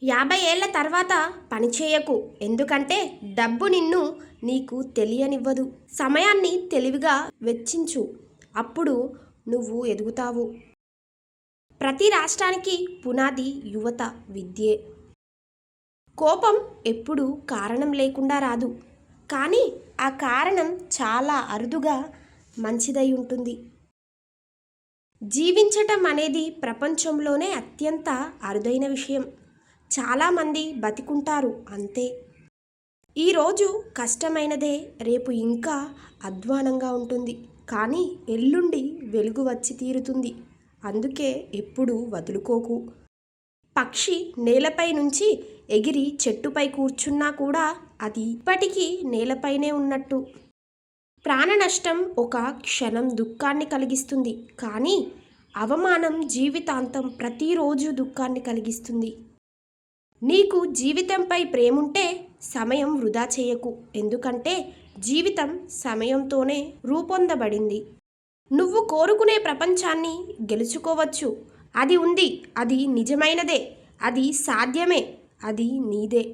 50 ఏళ్ల తర్వాత పనిచేయకు, ఎందుకంటే డబ్బు నిన్ను నీకు తెలియనివ్వదు. సమయాన్ని తెలివిగా వెచ్చించు, అప్పుడు నువ్వు ఎదుగుతావు. ప్రతి రాష్ట్రానికి పునాది యువత, విద్యే. కోపం ఎప్పుడూ కారణం లేకుండా రాదు, కానీ ఆ కారణం చాలా అరుదుగా మంచిదై ఉంటుంది. జీవించటం అనేది ప్రపంచంలోనే అత్యంత అరుదైన విషయం. చాలామంది బతికుంటారు అంతే. ఈరోజు కష్టమైనదే రేపు ఇంకా అధ్వానంగా ఉంటుంది, కానీ ఎల్లుండి వెలుగు వచ్చి తీరుతుంది. అందుకే ఎప్పుడూ వదులుకోకు. పక్షి నేలపై నుంచి ఎగిరి చెట్టుపై కూర్చున్నా కూడా అది ఇప్పటికీ నేలపైనే ఉన్నట్టు. ప్రాణ నష్టం ఒక క్షణం దుఃఖాన్ని కలిగిస్తుంది, కానీ అవమానం జీవితాంతం ప్రతిరోజు దుఃఖాన్ని కలిగిస్తుంది. నీకు జీవితంపై ప్రేముంటే సమయం వృధా చేయకు, ఎందుకంటే జీవితం సమయంతోనే రూపొందబడింది. నువ్వు కోరుకునే ప్రపంచాన్ని గెలుచుకోవచ్చు. అది ఉంది, అది నిజమైనదే, అది సాధ్యమే, అది నీదే.